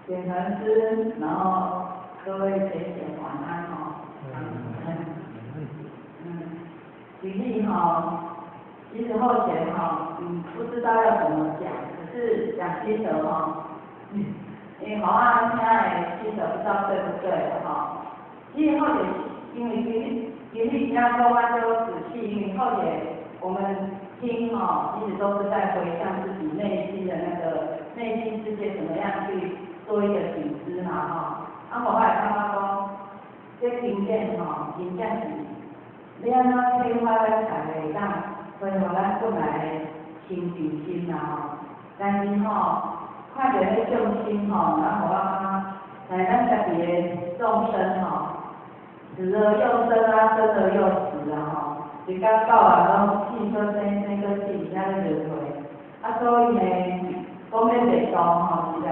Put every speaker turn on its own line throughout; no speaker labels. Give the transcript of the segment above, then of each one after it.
点传师，然后各位学姐晚安哈。举例哈，其实后前哈，不知道要怎么讲，可是讲心得哈，因为好像现在心得不知道对不对哈。其实后前因为举例比较多啊，就仔细，因为后前我们听哈，其实都是在回向自己内心的那个内心世界怎么样去做一个醒思嘛哈。啊，我后来看到说，这评鉴哈，评鉴是。你安怎启发咱大家当恢复咱本来的清净心啦吼？但是吼，看到迄众生吼，然后咱家己的众生吼，死而又生啊，生而又死啊吼，一到到人拢死个生，生个死，才咧轮回。啊，所以呢，讲要灭度吼，实在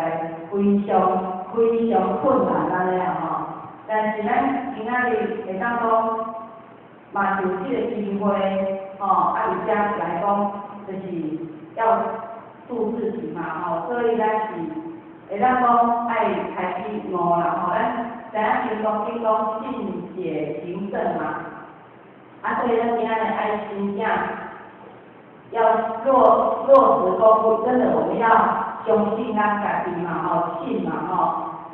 非常困难安尼啊吼。但是咱今仔日会当讲。嘛，有这个机会，啊，有遮来讲，就是要度自己嘛，所以咱是会当讲爱开始悟啦，咱知影经讲信解行证嘛，所以咱今仔日爱心这样，要落实功夫，真的我们要相信咱家己嘛，信嘛，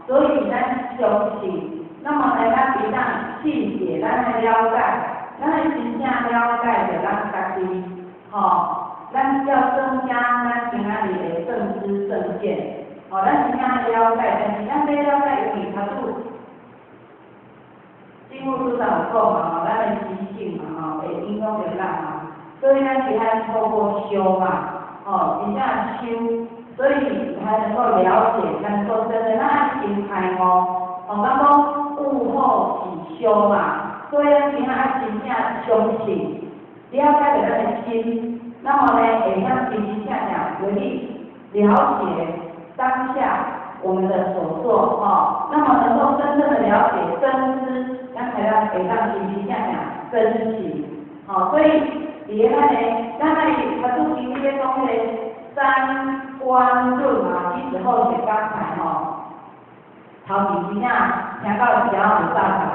所以咱相信，那么呢，咱平常信解，咱来了解。咱来真正了解着咱家己，咱要增加咱今仔日的正知正见，咱真正了解，但是咱要了解，因为他都经部书上有讲嘛，咱的习性嘛，会影响着咱嘛，所以咱是要透过修嘛，真正修，所以才能够了解，才能够真的咱心开悟，咱讲悟后起修嘛。所以咱今仔真正相信，了解着咱的心，那么呢，会当真真正正为你了解当下我们的所做，那么能够真正的了解真知，咱才会当真真正正珍惜，所以伫个咱他都今日咧讲迄个三观论嘛，其实后是刚才头前真正听到是讲有道理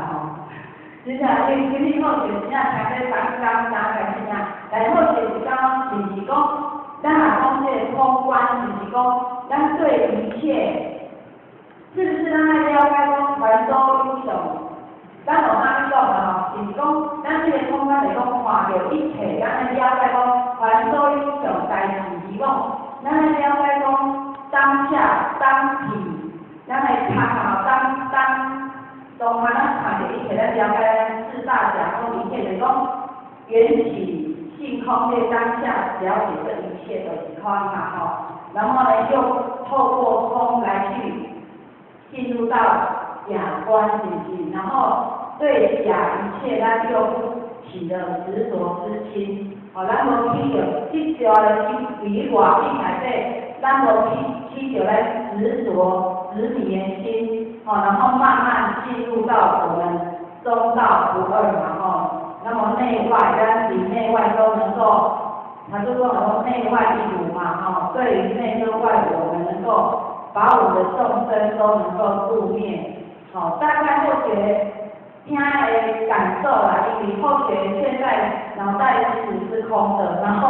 真正，因为你好学真正听在讲个真正，但好学是讲，就是讲，咱若讲这个空观，就是讲，咱对一切，是不是咱爱了解讲凡所有相？咱有啥物讲啊？就是讲，咱这个空观是讲看到一切，咱爱了解讲凡所有相代志是讲，咱爱了解讲当下当体，咱来看当咱看到一切，咱了解四大假空一切的讲缘起性空的当下，了解这一切的情况嘛然后呢，又透过空来去进入到假观自己，然后对假一切咱又起了执着之心，咱无起着执着的比外境内底，咱无起着来执着执迷的心。然后慢慢进入到我们中道不二嘛那么内外跟里内外都能够，他就说很多内外一如嘛对于内跟外我们能够把我们的众生都能够度灭，大概或许听的感受啦，因为或许现在脑袋其实是空的，然后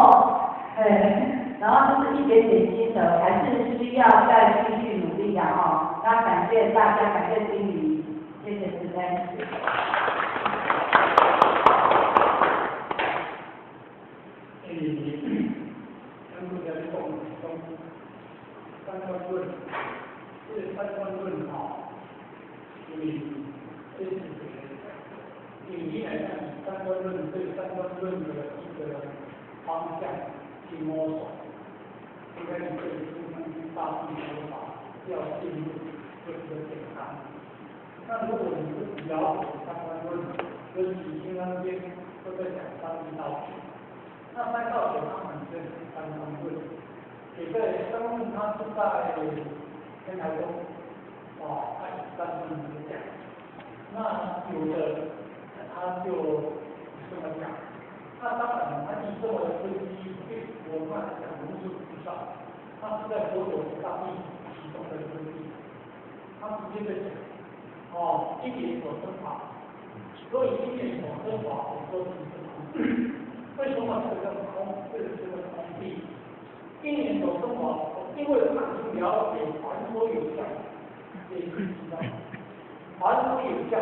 就是一点点心得，还是需要再继续努力的那感谢大家，感谢经理，谢谢时间。
咱们在讲三观论，这个三观论因为这是以来看三观论对三观论的一个方向去摸索，应该是对大地说法要进入这个简单。那如果你是了解三观论，跟起心那边都在讲三一道学，那三道学它本身是三观论，也在三观论它是在天台宗按三观论讲，那有的他就这么讲，那当然他以这么的分析，对我们来讲，我们是不知道，他是在佛陀大地其中的分析。他直接在讲，哦，因缘所生法，所以因缘所生法，我说是空。为什么这个叫空？这个是个空谛。因缘所生法，因为他已经了解凡所有相，这一知道，凡所有相，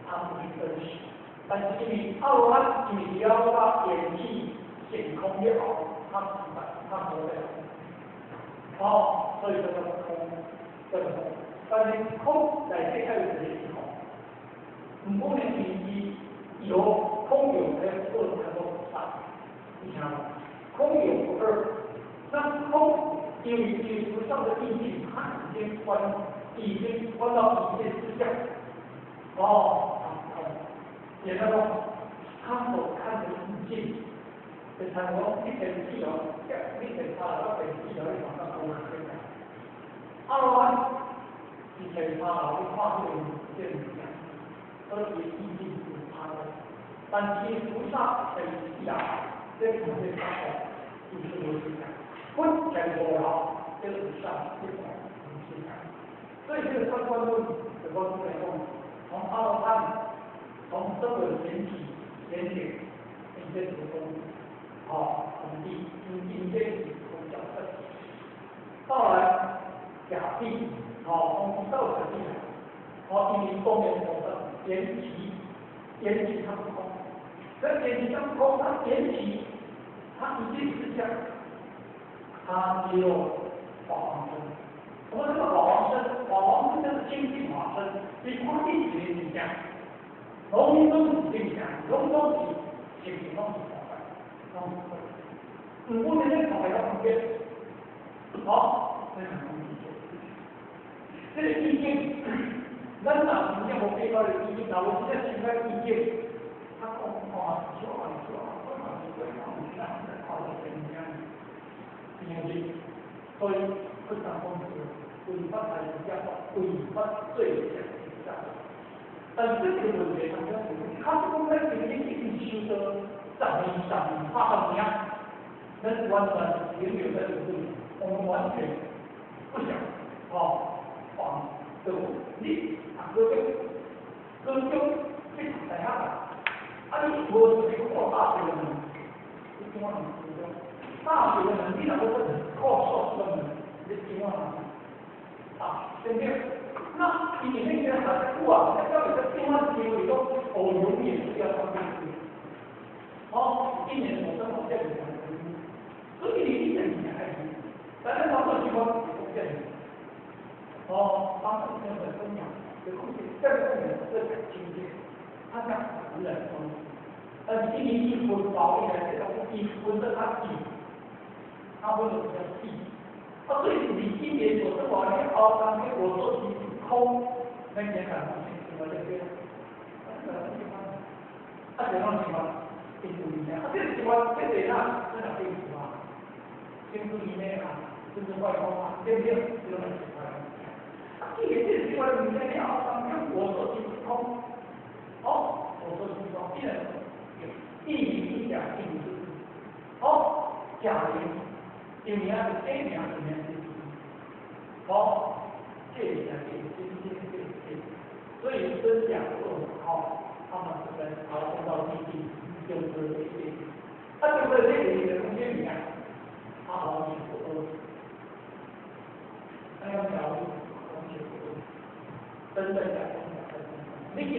他不去分析。但是因为阿罗汉，因为了他演气显空也好，他明白，他活得了。哦，所以这个空，这个空，但是空在这个里头，唔过呢，是有空有才有二才能上，你想吗？空有不二，那空因为技术上的意境，它已经关到一切之相。哦，也就是说，他所看的意境，就像我以前记得，以前他那边记得一场那个很讲，阿罗汉以前他老是画这个这样讲，而且意境是他的，但其实菩萨在讲这个是他的，就是我是讲，不讲我了，这是上这种是讲，所以这个三观论怎么出来用？从阿罗汉。从这个人体、人体、一些主攻，土地、经济、从角色，到来假地，从道德进来，因为公园所的缘起它不空，这缘起它不空，它缘起，它一定是这样，它只有法王身。我们这个法王身就是清净法身，比空地只是这样。龙中是正常，龙中是情形拢是同嘅，唔过你咧同系有唔嘅，非常容易做。这个意境，咱若真正无背到的意境，若有真正深刻意境，他讲说我嘛是会讲，我们在靠着真正因为所以不常讲是违法还是叫违法最强的价值。但这个问题，他是公开经济一修的上画上一样，那是完全永远的我们完全不想往这个你各种非常在下的，你我是过大学的人，你听我讲，大学的人，你那个是靠硕士的人，你听我讲，对不对？那你那些很酷啊，要有个电话机会说，我永远是要上电视。一年我生活这样子，所以你一整年还行，但是他这地方也不见得。当时真的分享，这空气这个这个境界，他讲无人东西，而今年一分保一来这种一分的他地，他不能比较细。所以你今年所生活的当天我说你。空，那简单我就这样，这种情况并不一样。这个情况这点上是哪对情况？跟不里面就是外空对不对？这种情况。这个情况你在当天我说是空，我说是空，既然一语一讲并不是，假言，因为它是真假里面的，这一点所以真假不他们是在逃生到地地，就是这些。他就在这里的空间里面，他完全不饿，那要表示完全不饿，真的假空的在你肯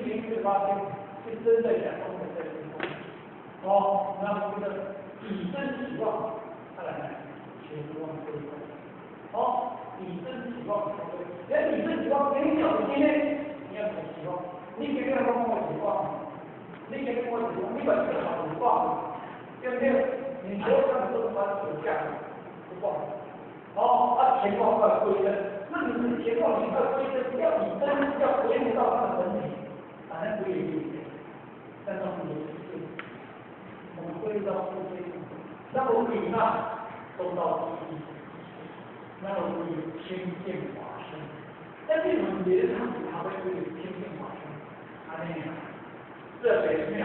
定会发现是真的假空的在身上。那这个以真起妄，看来全忘归功。以身起妄，连以身起妄，连小的今天你要怎么起妄？你给那个我起妄，你给我起妄，你把这个好起妄，对不对？你所有看的都是把手架不妄。前妄要归真，那你是前妄你要归真，要以真要回复到他的本体，反正不也有点，但是我们也是，我们归到这些，那我礼纳都到第一。那我们有清净法身，但这种别的他会有清净法身，这等于什么呀？